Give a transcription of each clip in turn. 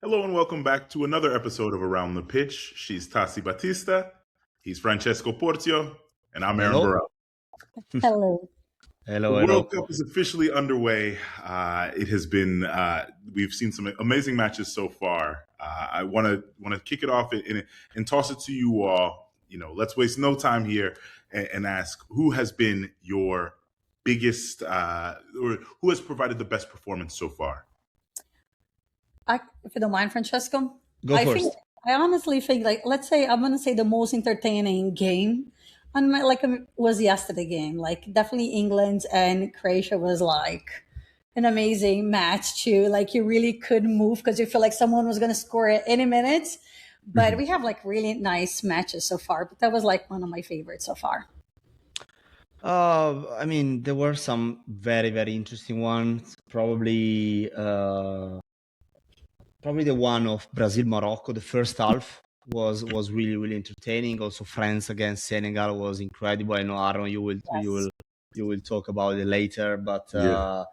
Hello and welcome back to another episode of Around the Pitch. She's Taci Batista, he's Francesco Porzio, and I'm Aaron Hello. Burnell. Hello. The Hello, World hello. Cup is officially underway. It has been we've seen some amazing matches so far. I want to kick it off and toss it to you all. Let's waste no time here and ask who has been your biggest or who has provided the best performance so far. If you don't mind, Francesco, Go I think first. I honestly think, like, let's say I'm gonna say the most entertaining game on my was yesterday game. Like, definitely England and Croatia was like an amazing match too. Like, you really couldn't move because you feel like someone was gonna score at any minute. But Mhm. we have like really nice matches so far. But that was like one of my favorites so far. There were some very, very interesting ones. Probably the one of Brazil Morocco. The first half was really, really entertaining. Also, France against Senegal was incredible. I know, Aaron, Yes. you will talk about it later, but Yeah,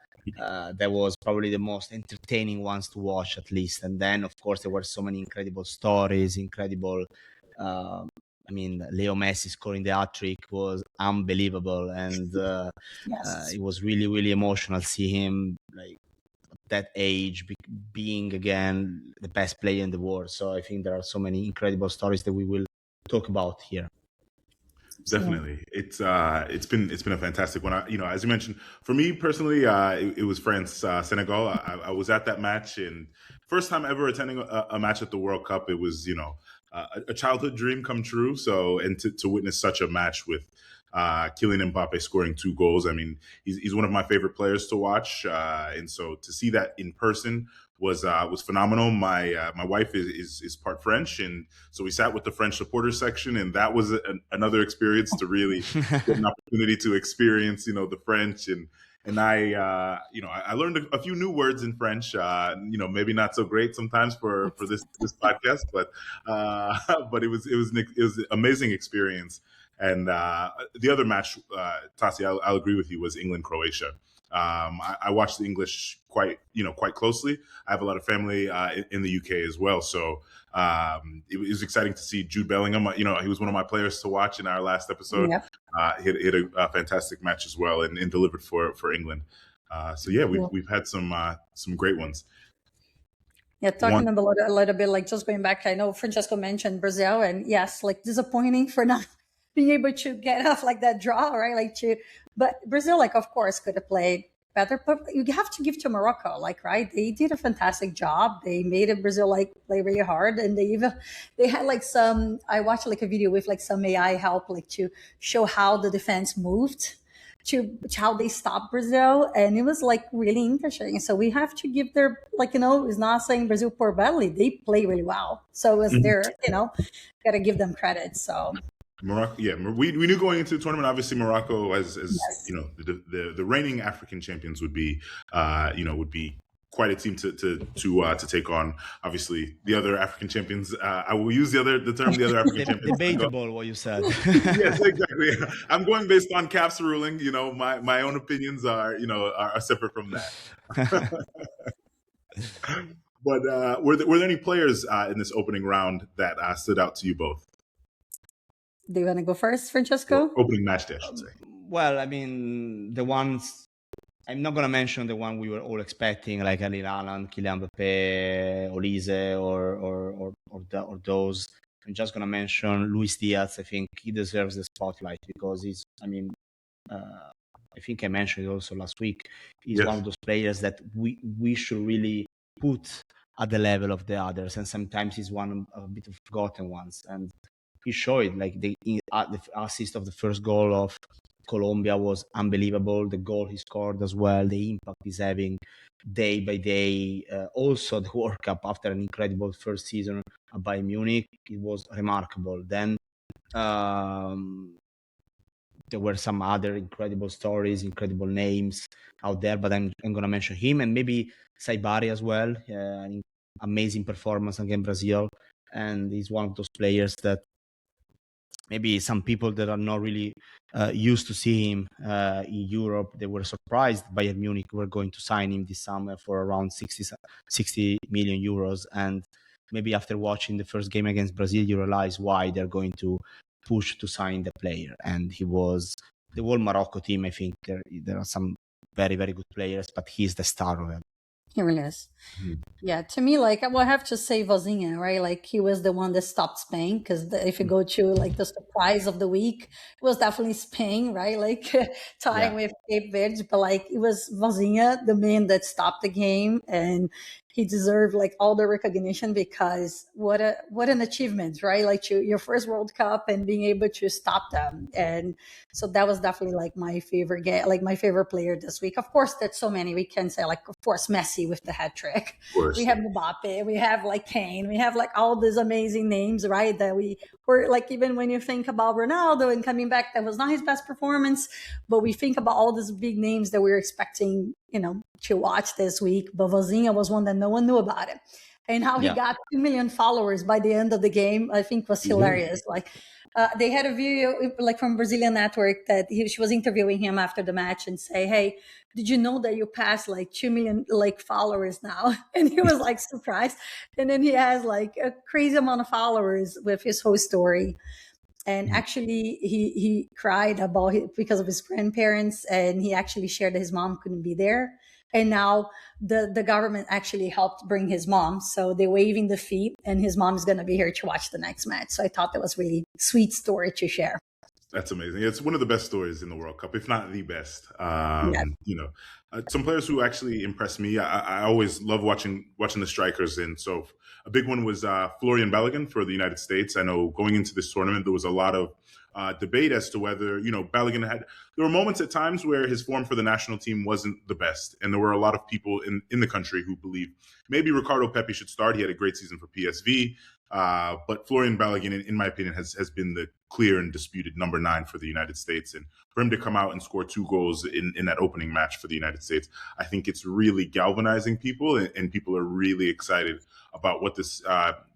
that was probably the most entertaining ones to watch, at least. And then, of course, there were so many incredible stories, incredible. Uh, Leo Messi scoring the hat trick was unbelievable, and Yes. it was really, really emotional. See him like that age being again the best player in the world. So I think there are so many incredible stories that we will talk about here. Absolutely. definitely. It's been a fantastic one. As you mentioned, for me personally, it was France Senegal. I was at that match, and first time ever attending a match at the World Cup. It was a childhood dream come true. So and to witness such a match with Kylian Mbappe scoring 2 goals. I mean, he's one of my favorite players to watch, and so to see that in person was phenomenal. My wife is part French, and so we sat with the French supporters section, and that was another experience to really get an opportunity to experience, the French and I learned a few new words in French. Maybe not so great sometimes for this podcast, but but it was an amazing experience. And the other match, Tassi, I'll agree with you, was England Croatia. I watched the English quite closely. I have a lot of family in the UK as well, so it was exciting to see Jude Bellingham. He was one of my players to watch in our last episode. Yep. Hit a fantastic match as well, and delivered for England. So yeah, we've had some great ones. Yeah, One, talking about it a little bit, like just going back, I know Francesco mentioned Brazil, and yes, like disappointing for not being able to get off like that draw, right? But Brazil, like, of course, could have played better, but you have to give to Morocco, like, right? They did a fantastic job. They made it Brazil like play really hard, and they had like some. I watched like a video with like some AI help, like to show how the defense moved to how they stopped Brazil, and it was like really interesting. So we have to give their it's not saying Brazil poor badly. They play really well. So it's Mhm. their gotta give them credit. So Morocco. Yeah, we knew going into the tournament. Obviously, Morocco, as yes, the reigning African champions, would be quite a team to take on. Obviously, the other African champions. I will use the other African champions. Debatable what you said. Yes, exactly. I'm going based on CAP's ruling. My own opinions are separate from that. But were there any players in this opening round that stood out to you both? do you want to go first, Or Francesco? opening match day, I should say. Well, the ones I'm not gonna mention the one we were all expecting, like Erling Haaland, Kylian Mbappe, Olise, or those. I'm just gonna mention Luis Diaz. I think he deserves the spotlight because uh, I think I mentioned it also last week. He's one Yes. of those players that we should really put at the level of the others, and sometimes he's one of a bit of forgotten ones. And he showed like the assist of the first goal of Colombia was unbelievable. The goal he scored as well, the impact he's having day by day. Also, the World Cup after an incredible first season at Bayern Munich, it was remarkable. Then um, there were some other incredible stories, incredible names out there, but I'm going to mention him and maybe Saibari as well. An amazing performance against Brazil, and he's one of those players that maybe some people that are not really used to see him in Europe, they were surprised Bayern Munich were going to sign him this summer for around 60 million euros. And maybe after watching the first game against Brazil, you realize why they're going to push to sign the player. And he was the whole Morocco team. I think there are some very, very good players, but he's the star of it. He really is. Mhm. Yeah, to me, like, well, I have to say Vozinha, right? Like, he was the one that stopped Spain, because if you go to like the surprise of the week, it was definitely Spain, right? Like tying Yeah. with Cape Verde, but like it was Vozinha, the man that stopped the game, and he deserved like all the recognition, because what an achievement, right? Like your first World Cup and being able to stop them, and so that was definitely like my favorite game, like my favorite player this week. Of course, there's so many we can say, like of course Messi with the hat trick. Of course. We have Mbappe, we have like Kane, we have like all these amazing names, right? That we were like, even when you think about Ronaldo and coming back, that was not his best performance, but we think about all these big names that we were expecting, to watch this week. But Vozinha was one that no one knew about it. And how he got 2 million followers by the end of the game, I think was hilarious. Like, they had a video like from Brazilian network that she was interviewing him after the match and say, "Hey, did you know that you passed like 2 million like followers now?" And he was like surprised. And then he has like a crazy amount of followers with his whole story. And actually he cried about it because of his grandparents, and he actually shared that his mom couldn't be there. And now the government actually helped bring his mom, so they're waiving the fee, and his mom is going to be here to watch the next match. So I thought that was really sweet story to share. That's amazing. It's one of the best stories in the World Cup, if not the best. Yes. Some players who actually impressed me. I always love watching the strikers, and so a big one was Florian Balogun for the United States. I know going into this tournament there was a lot of debate as to whether Balogun had. There were moments at times where his form for the national team wasn't the best, and there were a lot of people in the country who believed maybe Ricardo Pepi should start. He had a great season for PSV. But Florian Balogun, in my opinion, has been the clear and disputed number 9 for the United States. And for him to come out and score 2 goals in that opening match for the United States, I think it's really galvanizing people, and people are really excited about what this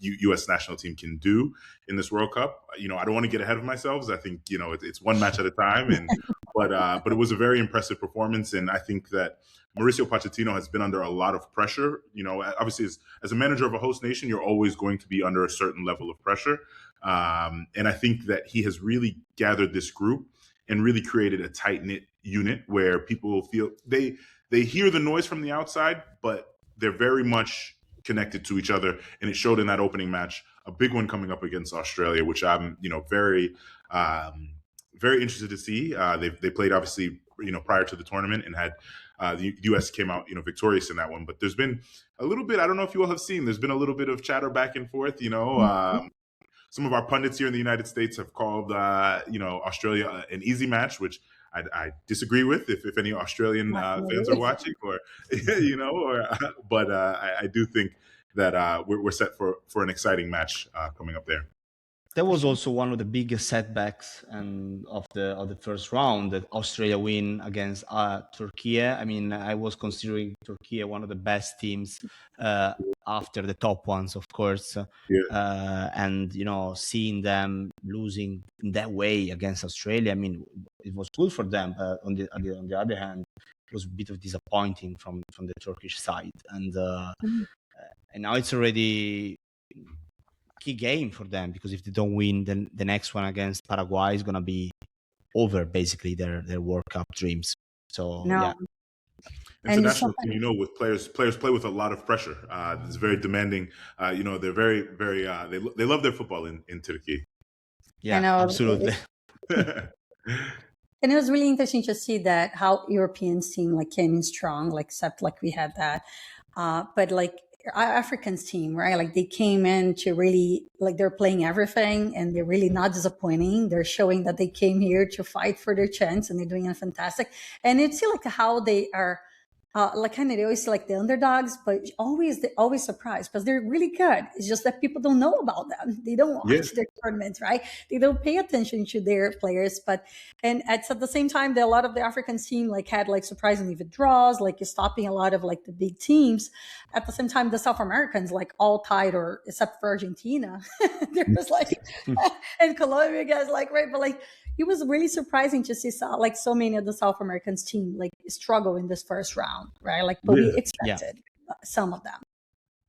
U.S. national team can do in this World Cup. I don't want to get ahead of myself. I think it's one match at a time, but it was a very impressive performance, and I think that Mauricio Pochettino has been under a lot of pressure. Obviously, as a manager of a host nation, you're always going to be under a certain level of pressure. And I think that he has really gathered this group and really created a tight-knit unit where people feel they hear the noise from the outside, but they're very much connected to each other. And it showed in that opening match, a big one coming up against Australia, which I'm, very, very interested to see. They played obviously, prior to the tournament, and had the U.S. came out, victorious in that one. But there's been a little bit, I don't know if you all have seen, there's been a little bit of chatter back and forth. Some of our pundits here in the United States have called, Australia an easy match, which I disagree with. If any Australian fans are watching, or but I do think that we're set for an exciting match coming up there. That was also one of the biggest setbacks of the first round, that Australia win against Turkey. I mean, I was considering Turkey one of the best teams after the top ones, of course. And seeing them losing in that way against Australia, I mean, it was good for them. On the other hand, it was a bit of disappointing from the Turkish side, and now it's already key game for them, because if they don't win, then the next one against Paraguay is going to be over, basically their World Cup dreams. So yeah. International team, with players play with a lot of pressure. It's very demanding. They're very, very. They love their football in Turkey. Yeah, absolutely. And it was really interesting to see that how Europeans team like came in strong, like except like we had that, but like our Africans team, right? Like they came in to really, like, they're playing everything, and they're really not disappointing. They're showing that they came here to fight for their chance, and they're doing it fantastic. And it's like how they are like kind of they always see like the underdogs, but they're always surprised because they're really good. It's just that people don't know about them. They don't Yeah, watch their tournaments, right? They don't pay attention to their players. But and at the same time, a lot of the African team like had like surprisingly good draws, like stopping a lot of like the big teams. At the same time, the South Americans like all tied, or except for Argentina, there was like and Colombia guys like right, but like it was really surprising to see like so many of the South Americans team like struggle in this first round, right? Like, but we yeah. Yeah. expected some of them.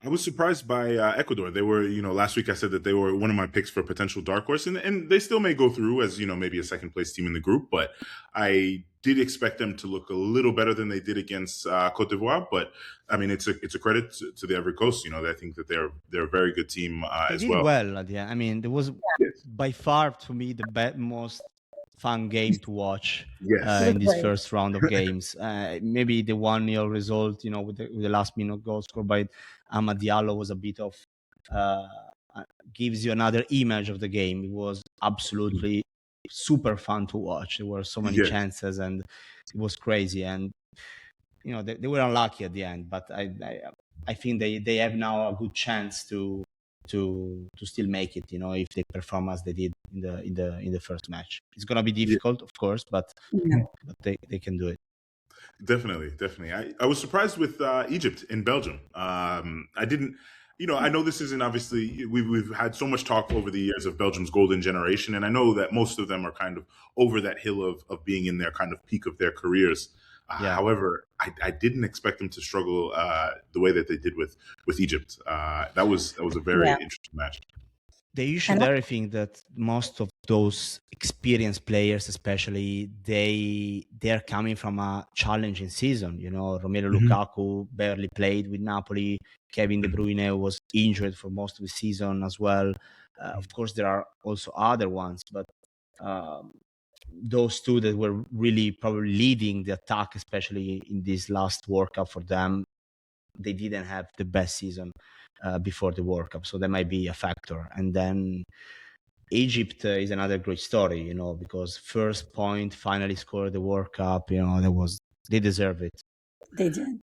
I was surprised by Ecuador. They were, last week I said that they were one of my picks for potential dark horse, and they still may go through as, maybe a second place team in the group. But I did expect them to look a little better than they did against Cote d'Ivoire. But I mean, it's a credit to the Ivory Coast. I think that they're a very good team They as did well. well at the end. I mean, there was Yes. by far to me the most fun game to watch Yes. It was in this great. first round of games. Maybe the 1-0 result, with the last minute goal scored by Amad Diallo was a bit of gives you another image of the game. It was absolutely super fun to watch. There were so many Yes. chances, and it was crazy. And they were unlucky at the end, but I think they have now a good chance to still make it, if they perform as they did in the first match. It's gonna be difficult, of course, but Yeah. they can do it. Definitely. I was surprised with Egypt in Belgium. I didn't, I know this isn't obviously, we've had so much talk over the years of Belgium's golden generation, and I know that most of them are kind of over that hill of being in their kind of peak of their careers. Yeah. However, I didn't expect them to struggle the way that they did with Egypt. That was a very interesting match. You should dare think that most of those experienced players, especially, they're coming from a challenging season. Romelu Lukaku barely played with Napoli. Kevin De Bruyne was injured for most of the season as well. Of course, there are also other ones, but those two that were really probably leading the attack, especially in this last World Cup for them, they didn't have the best season before the World Cup, so that might be a factor. And then Egypt is another great story, because first point, finally scored the World Cup. They deserve it. They did.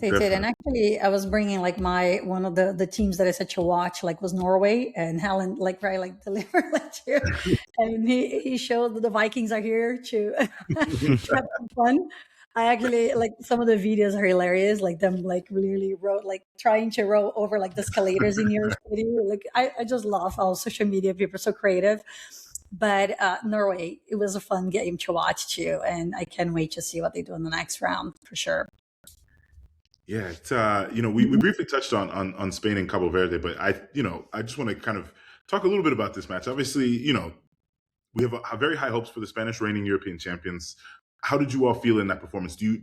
They did. And actually, I was bringing like one of the teams that I said to watch, like was Norway, and Helen like delivered like to, and he showed that the Vikings are here to have some fun. I actually like some of the videos are hilarious, like them like really trying to row over like the escalators in your city. Like I just love how social media people are so creative. But Norway, it was a fun game to watch too, and I can't wait to see what they do in the next round for sure. Yeah, it's, we briefly touched on Spain and Cabo Verde, but I just want to kind of talk a little bit about this match. Obviously, we have a very high hopes for the Spanish reigning European champions. How did you all feel in that performance? Do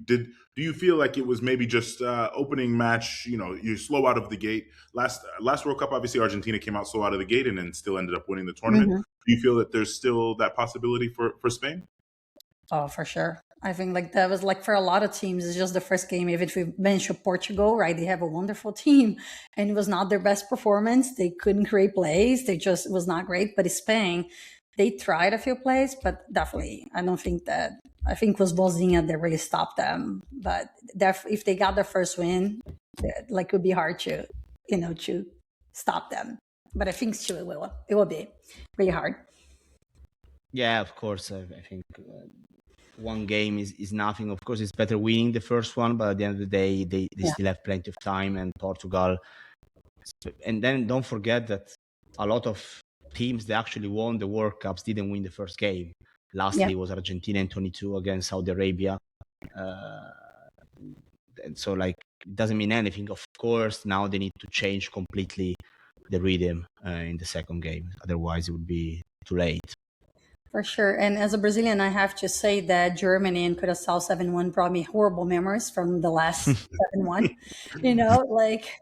you feel like it was maybe just opening match? You're slow out of the gate. Last World Cup, obviously Argentina came out slow out of the gate and then still ended up winning the tournament. Do you feel that there's still that possibility for Spain? Oh, for sure. I think like that was like for a lot of teams, it's just the first game. Even if we mention Portugal, right? They have a wonderful team, and it was not their best performance. They couldn't create plays. It was not great. But Spain, they tried a few plays, but definitely, I don't think that. I think it was Vozinha that really stopped them. But if they got their first win, like it would be hard to stop them. But I think still it will be really hard. Yeah, of course. I think one game is nothing. Of course, it's better winning the first one, but at the end of the day, they still have plenty of time. And Portugal, and then don't forget that a lot of teams that actually won the World Cups didn't win the first game. Lastly, was Argentina in 22 against Saudi Arabia. And so, like, it doesn't mean anything. Of course, now they need to change completely the rhythm in the second game. Otherwise, it would be too late. For sure. And as a Brazilian, I have to say that Germany and Curaçao 7-1 brought me horrible memories from the last 7-1. Like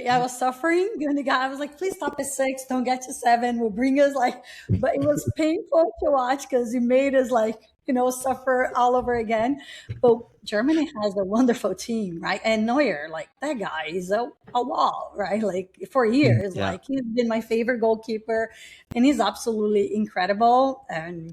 I was suffering. And the guy was like, please stop at 6. Don't get to 7. We'll bring us but it was painful to watch because it made us suffer all over again. But Germany has a wonderful team, right? And Neuer, like that guy is a wall, right? Like for years, like he's been my favorite goalkeeper, and he's absolutely incredible. And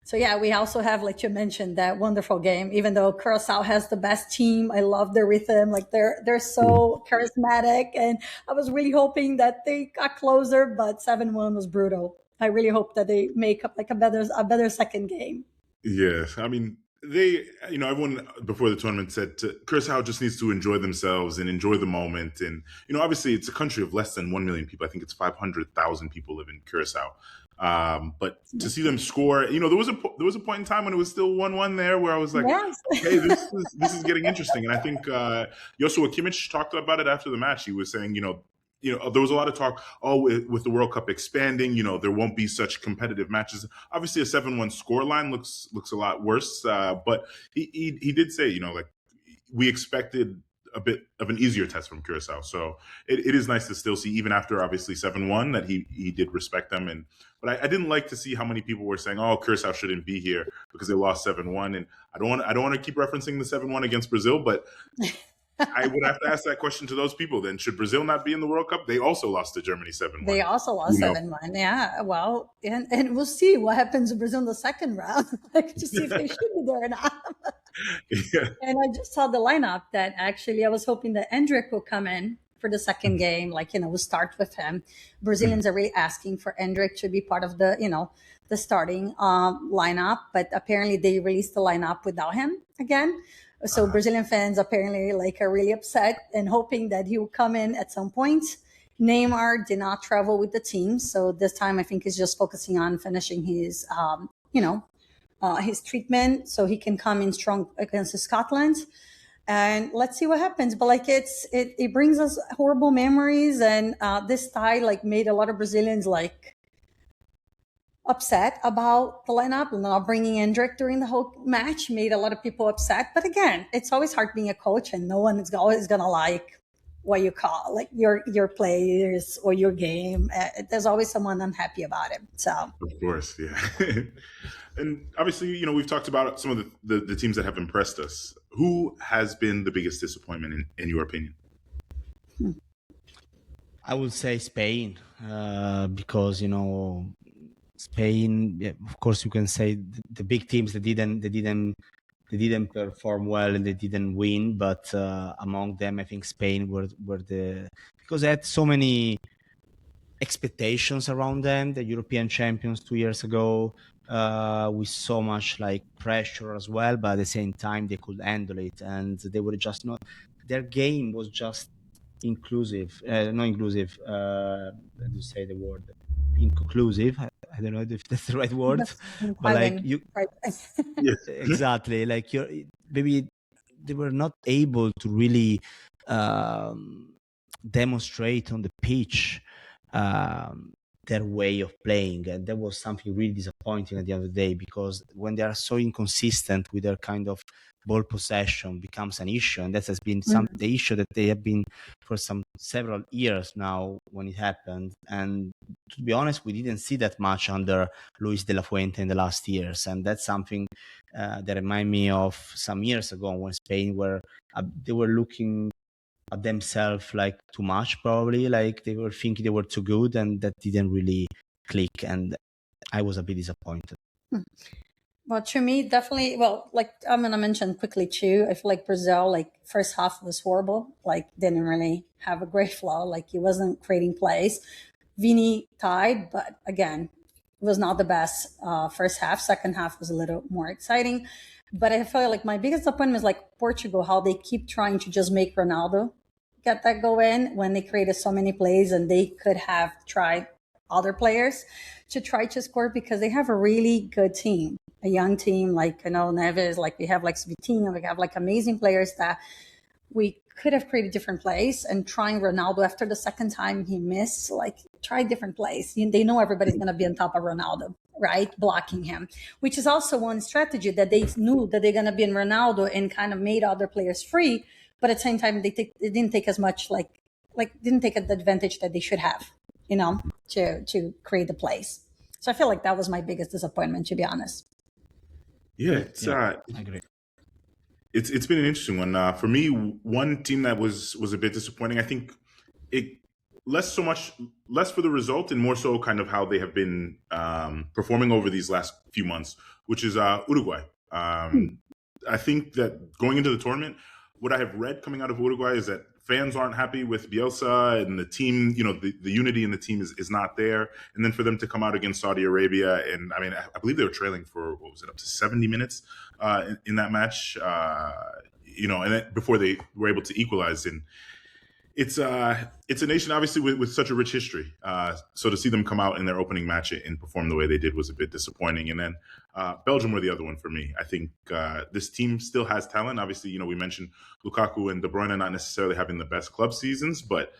So yeah, we also have, like you mentioned, that wonderful game. Even though Curacao has the best team, I love their rhythm. Like they're so charismatic, and I was really hoping that they got closer, but 7-1 was brutal. I really hope that they make up like a better second game. Yes, I mean everyone before the tournament said Curacao just needs to enjoy themselves and enjoy the moment, and obviously it's a country of less than 1 million people. I think it's 500,000 people live in Curacao. But to see them score, there was a point in time when it was still 1-1 there, where I was like, Yes. okay, this is getting interesting. And I think Joshua Kimmich talked about it after the match. He was saying, there was a lot of talk, with the World Cup expanding, there won't be such competitive matches. Obviously, a 7-1 scoreline looks a lot worse. But he did say, like, we expected a bit of an easier test from Curacao. So it is nice to still see, even after obviously 7-1, that he did respect them. But I didn't like to see how many people were saying, "Oh, Curacao shouldn't be here because they lost 7-1." And I don't want to keep referencing the 7-1 against Brazil, but I would have to ask that question to those people. Then should Brazil not be in the World Cup? They also lost to Germany 7-1. They also lost 7-1. Yeah. Well, and we'll see what happens to Brazil in the second round, like to see if they should be there or not. Yeah. And I just saw the lineup that actually I was hoping that Endrick will come in for the second game. Like, we'll start with him. Brazilians are really asking for Endrick to be part of the starting lineup, but apparently they released the lineup without him again. So Brazilian fans apparently are really upset and hoping that he will come in at some point. Neymar did not travel with the team, so this time I think he's just focusing on finishing his his treatment so he can come in strong against Scotland. And let's see what happens. But it brings us horrible memories, and this tie made a lot of Brazilians upset about the lineup. Not bringing Endrick during the whole match made a lot of people upset. But again, it's always hard being a coach, and no one is always gonna like what you call your players or your game. There's always someone unhappy about it. So of course, yeah. And obviously, we've talked about some of the teams that have impressed us. Who has been the biggest disappointment in your opinion? I would say Spain, because Spain. Yeah, of course, you can say the big teams that didn't perform well and they didn't win, but among them, I think Spain were because they had so many expectations around them. The European champions 2 years ago, with so much pressure as well, but at the same time they could handle it, and they were just not. Their game was just inclusive, not inclusive. How do you say the word? Inconclusive. I don't know if that's the right word, but you. Yes. Exactly, maybe they were not able to really demonstrate on the pitch their way of playing, and that was something really disappointing at the end of the day, because when they are so inconsistent with their kind of ball possession becomes an issue, and that has been the issue that they have been for several years now when it happened. And to be honest, we didn't see that much under Luis de la Fuente in the last years, and that's something that remind me of some years ago when Spain they were looking at themselves too much, probably they were thinking they were too good, and that didn't really click, and I was a bit disappointed. Well, to me, definitely. Well, I'm gonna mention quickly too. I feel like Brazil, first half was horrible. Didn't really have a great flow. He wasn't creating plays. Vini tied, but again, it was not the best first half. Second half was a little more exciting. But I feel like my biggest disappointment is Portugal, how they keep trying to just make Ronaldo get that go in when they created so many plays, and they could have tried other players to try to score, because they have a really good team, a young team. I know Neves, we have Vitinha, we have amazing players that we could have created different plays. And trying Ronaldo after the second time he missed, try different plays. They know everybody's going to be on top of Ronaldo, right? Blocking him, which is also one strategy that they knew that they're going to be in Ronaldo, and kind of made other players free. But at the same time, they didn't take as much, didn't take the advantage that they should have, to create the plays. So I feel like that was my biggest disappointment, to be honest. Yeah, I agree. It's been an interesting one. For me, one team that was a bit disappointing. I think it less for the result and more so kind of how they have been performing over these last few months, which is Uruguay. I think that going into the tournament, what I have read coming out of Uruguay is that fans aren't happy with Bielsa and the team. The unity in the team is not there. And then for them to come out against Saudi Arabia, and I mean, I believe they were trailing for, what was it, up to 70 minutes in that match. And then before they were able to equalize. And it's a nation obviously with such a rich history. So to see them come out in their opening match and perform the way they did was a bit disappointing. And then Belgium were the other one for me. I think this team still has talent. Obviously, we mentioned Lukaku and De Bruyne not necessarily having the best club seasons, but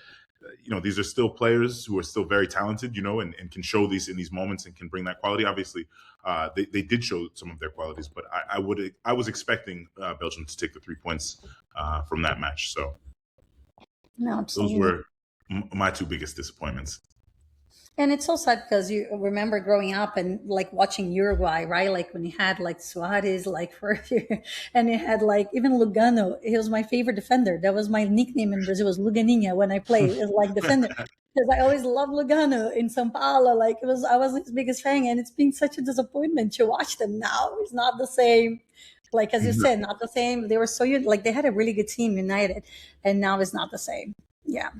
these are still players who are still very talented, and can show these in these moments and can bring that quality. Obviously, they did show some of their qualities, but I was expecting Belgium to take the 3 points from that match. So. No, Those absolutely. were my two biggest disappointments. And it's so sad because you remember growing up and like watching Uruguay, right? Like when you had like Suarez, like for and you had like even Lugano. He was my favorite defender. That was my nickname in Brazil, was Luganinha when I played. It was like defender because I always loved Lugano in São Paulo. Like I was his biggest fan, and it's been such a disappointment to watch them now. It's not the same. Like as you said, not the same. They were so like they had a really good team, United, and now it's not the same. Yeah.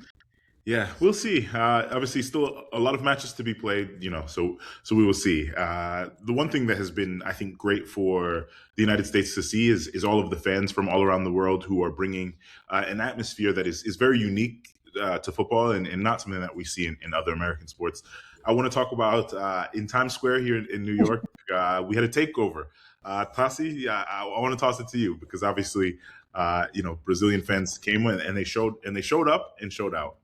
Yeah, we'll see. Obviously, still a lot of matches to be played, so we will see. The one thing that has been, I think, great for the United States to see is all of the fans from all around the world who are bringing an atmosphere that is very unique to football and not something that we see in other American sports. I want to talk about in Times Square here in New York. We had a takeover. Taci, I want to toss it to you because obviously, Brazilian fans came in and they showed up and showed out.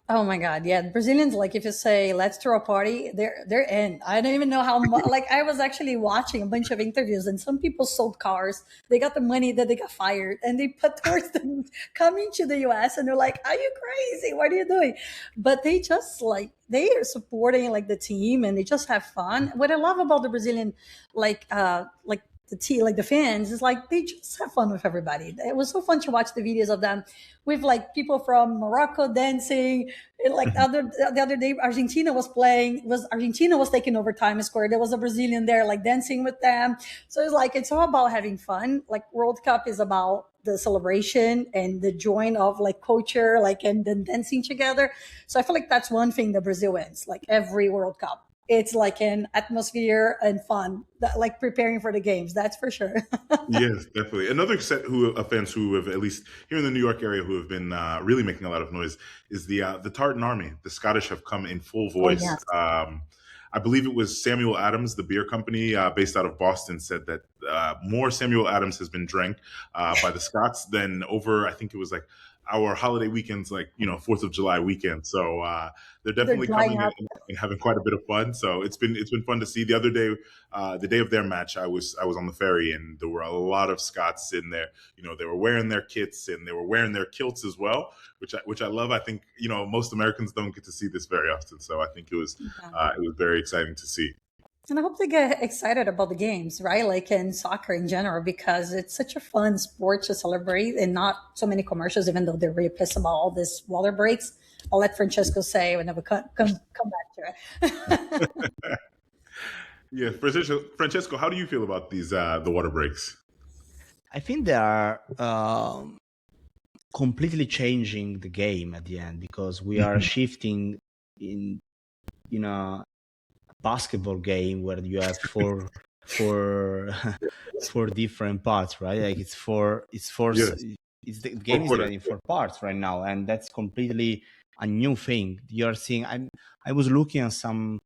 Oh my God, yeah, Brazilians, like if you say let's throw a party, they're in. I don't even know how much. Like I was actually watching a bunch of interviews, and some people sold cars. They got the money that they got fired, and they put towards them coming to the U.S. And they're like, "Are you crazy? What are you doing?" But they just like they are supporting like the team, and they just have fun. What I love about the Brazilian, like the team, like the fans, is like they just have fun with everybody. It was so fun to watch the videos of them with like people from Morocco dancing. Like the other day, Argentina was taking over Times Square. There was a Brazilian there, like dancing with them. So it's all about having fun. Like World Cup is about the celebration and the join of like culture, like and then dancing together. So I feel like that's one thing that Brazil wins. Like every World Cup, it's like an atmosphere and fun, like preparing for the games. That's for sure. Yes, definitely. Another set of fans who have, at least here in the New York area, who have been really making a lot of noise is the Tartan Army. The Scottish have come in full Oh voice. yes. I believe it was Samuel Adams, the beer company based out of Boston, said that more Samuel Adams has been drank by the Scots than over, I think it was like our holiday weekends, like 4th of July weekend. So they're They're definitely drying coming up. and having quite a bit of fun. So it's been fun to see. The other day, the day of their match, I was on the ferry, and there were a lot of Scots in there. They were wearing their kits and they were wearing their kilts as well, which I love. I think most Americans don't get to see this very often, so I think it was very exciting to see. And I hope they get excited about the games, right? Like in soccer in general, because it's such a fun sport to celebrate and not so many commercials, even though they're really pissed about all this water breaks. I'll let Francesco say whenever come back to it. Yeah, Francesco, how do you feel about these the water breaks? I think they are completely changing the game at the end because we are shifting in a basketball game where you have four different parts, right? Like it's Yes. it's the game is divided in 4 parts right now, and that's completely a new thing. You're seeing I was looking at some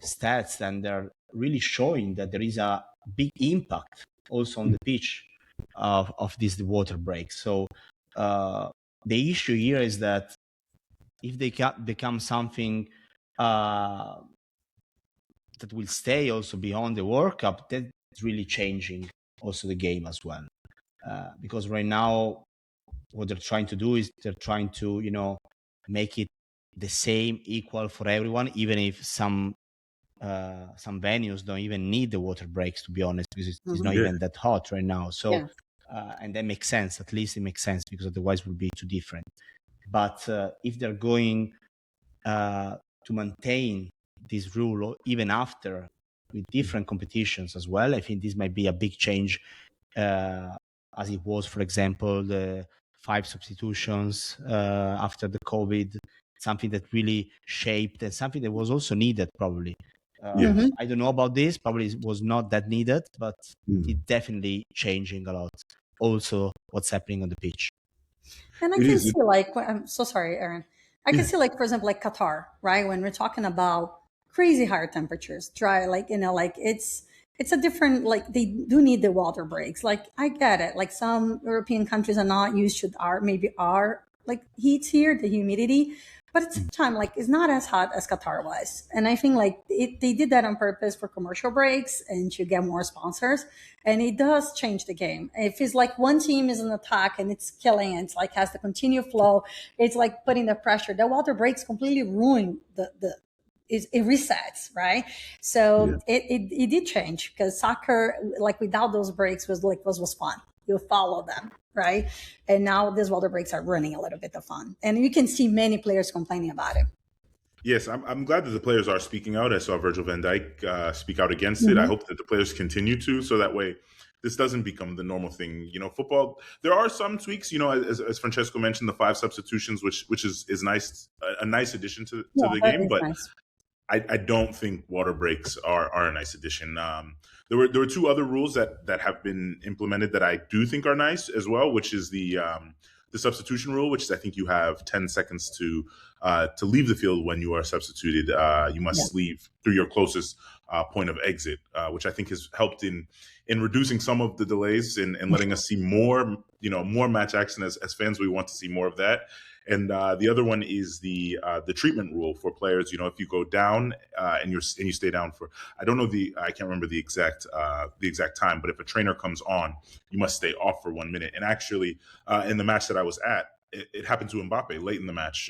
stats and they're really showing that there is a big impact also on the pitch of these water breaks. So the issue here is that if they become something that will stay also beyond the World Cup, that's really changing also the game as well. Because right now, what they're trying to do is they're trying to, make it the same, equal for everyone, even if some venues don't even need the water breaks, to be honest, because it's not even that hot right now. So, Yeah. and that makes sense. At least it makes sense because otherwise it would be too different. But if they're going to maintain this rule even after different competitions as well. I think this might be a big change, as it was, for example, the 5 substitutions after the COVID, something that really shaped and something that was also needed probably. Yes. I don't know about this, probably it was not that needed, but Mm. it definitely changing a lot. Also, what's happening on the pitch. And I It can is. see, like, I'm so sorry, Aaron. I can see, like, for example, like Qatar, right? When we're talking about crazy higher temperatures, dry, like, like it's a different, like, they do need the water breaks. Like, I get it. Like, some European countries are not used to our like heats here, the humidity. But at the same time, like, it's not as hot as Qatar was. And I think, like, they did that on purpose for commercial breaks and to get more sponsors. And it does change the game. If it's like one team is in attack and it's killing, and it's like has the continued flow, it's like putting the pressure. The water breaks completely ruin it resets, right? So it did change, because soccer, like, without those breaks, was fun. You follow them, right? And now these water breaks are ruining a little bit of fun, and you can see many players complaining about it. Yes, I'm glad that the players are speaking out. I saw Virgil van Dijk speak out against it. I hope that the players continue to, so that way this doesn't become the normal thing. Football, there are some tweaks, as Francesco mentioned, the 5 substitutions, which is nice, a nice addition to the game, but nice. I don't think water breaks are a nice addition. There were 2 other rules that have been implemented that I do think are nice as well, which is the substitution rule, which is, I think you have 10 seconds to leave the field when you are substituted. You must leave through your closest point of exit, which I think has helped in reducing some of the delays and letting us see more match action. As fans, we want to see more of that. And the other one is the treatment rule for players. If you go down and you stay down for, I can't remember the exact time, but if a trainer comes on, you must stay off for 1 minute. And actually, in the match that I was at, it happened to Mbappe late in the match.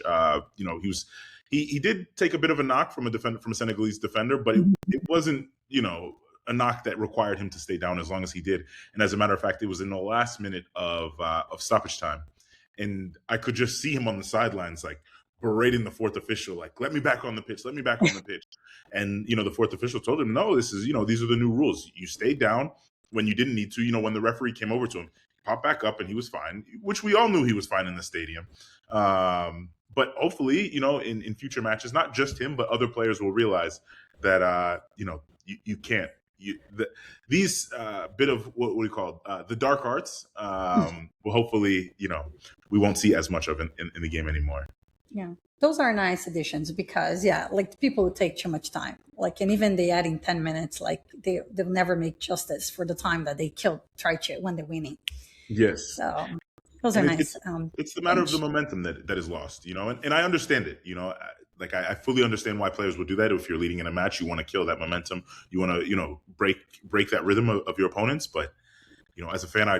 He did take a bit of a knock from a Senegalese defender, but it wasn't a knock that required him to stay down as long as he did. And as a matter of fact, it was in the last minute of stoppage time. And I could just see him on the sidelines, like, berating the 4th official, like, let me back on the pitch. And, the 4th official told him, no, this is, these are the new rules. You stayed down when you didn't need to. When the referee came over to him, he popped back up and he was fine, which we all knew he was fine in the stadium. But hopefully, in future matches, not just him, but other players will realize that, you can't. These bit of what we call the dark arts will hopefully we won't see as much of in the game anymore. Yeah, those are nice additions, because like, people would take too much time, like, and even they adding 10 minutes, like, they'll never make justice for the time that they try to when they're winning. Yes. So those are nice. It's the matter of the momentum that is lost, and I understand it. Like, I fully understand why players would do that. If you're leading in a match, you want to kill that momentum. You want to, break that rhythm of your opponents. But, as a fan, I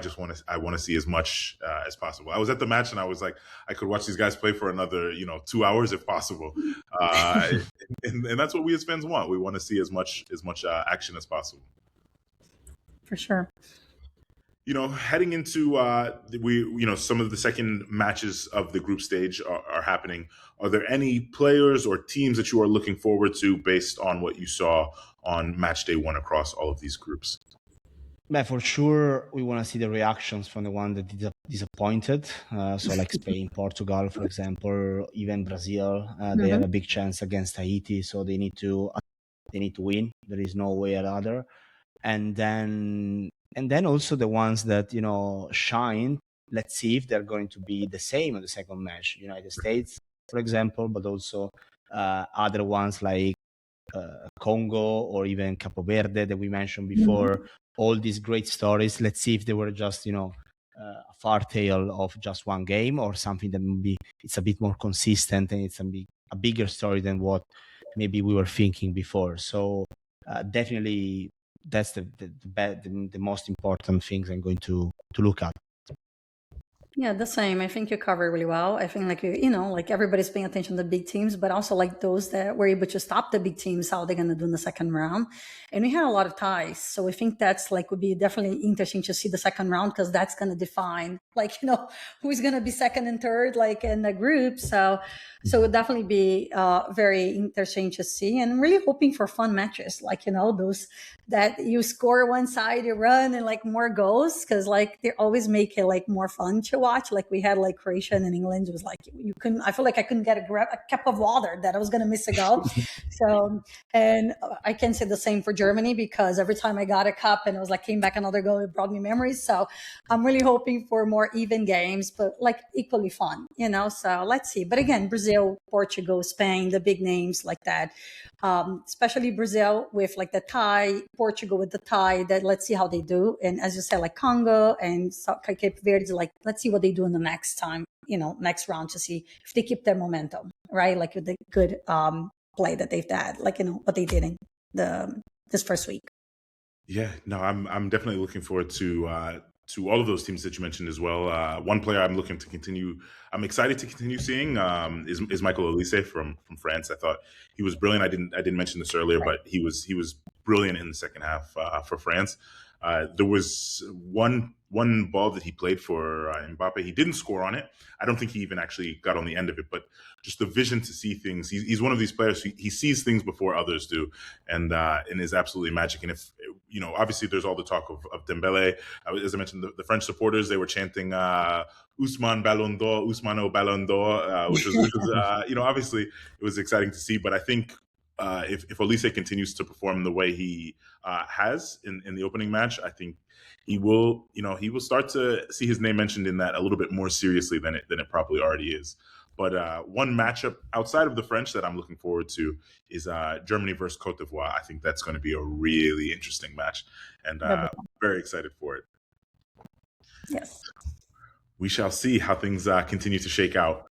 want to see as much as possible. I was at the match and I was like, I could watch these guys play for another, 2 hours if possible. And that's what we as fans want. We want to see as much action as possible. For sure. Heading into some of the second matches of the group stage are happening. Are there any players or teams that you are looking forward to based on what you saw on match day 1 across all of these groups? But for sure, we want to see the reactions from the one that disappointed. So like Spain, Portugal, for example, even Brazil, they have a big chance against Haiti, so they need to win. There is no way or other. And then also the ones that shine. Let's see if they're going to be the same in the second match. United States, for example, but also other ones like Congo or even Cape Verde that we mentioned before. All these great stories. Let's see if they were just a far tale of just one game, or something that maybe it's a bit more consistent and it's a bigger story than what maybe we were thinking before. So definitely that's the most important things I'm going to look at. Yeah, the same. I think you covered really well. I think like like everybody's paying attention to the big teams, but also like those that were able to stop the big teams, how they're gonna do in the second round. And we had a lot of ties. So I think that's like would be definitely interesting to see the second round because that's gonna define like, who's gonna be second and third like in the group. So it would definitely be very interesting to see and really hoping for fun matches, like those that you score one side, you run and like more goals because like they always make it like more fun to watch. Like we had like Croatia and England, it was like you couldn't. I feel like I couldn't get a cup of water that I was gonna miss a goal. So and I can say the same for Germany because every time I got a cup and it was like came back another goal, it brought me memories. So I'm really hoping for more even games, but like equally fun. So let's see. But again, Brazil, Portugal, Spain, the big names like that. Especially Brazil with like the tie, Portugal with the tie, that let's see how they do. And as you said, like Congo and Cape Verde, like let's see what they do in the next time, next round to see if they keep their momentum, right? Like with the good play that they've had, like, what they did in this first week. Yeah, no, I'm definitely looking forward to all of those teams that you mentioned as well. One player I'm excited to continue seeing is Michael Olise from France. I thought he was brilliant. I didn't mention this earlier, Right. but he was brilliant in the second half for France. There was one ball that he played for Mbappe. He didn't score on it. I don't think he even actually got on the end of it, but just the vision to see things. He's one of these players who he sees things before others do, and is absolutely magic. And if obviously there's all the talk of Dembele. As I mentioned, the French supporters, they were chanting Ousmane Ballon d'Or, Ousmane Ballon d'Or, which was obviously it was exciting to see. But I think if Olise continues to perform the way he has in the opening match, I think he will start to see his name mentioned in that a little bit more seriously than it probably already is. But one matchup outside of the French that I'm looking forward to is Germany versus Cote d'Ivoire. I think that's going to be a really interesting match, and very excited for it. Yes. We shall see how things continue to shake out.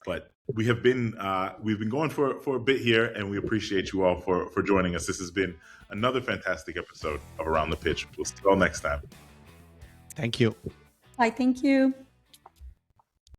But we've been going for a bit here, and we appreciate you all for joining us. This has been another fantastic episode of Around the Pitch. We'll see you all next time. Thank you. Bye. Thank you.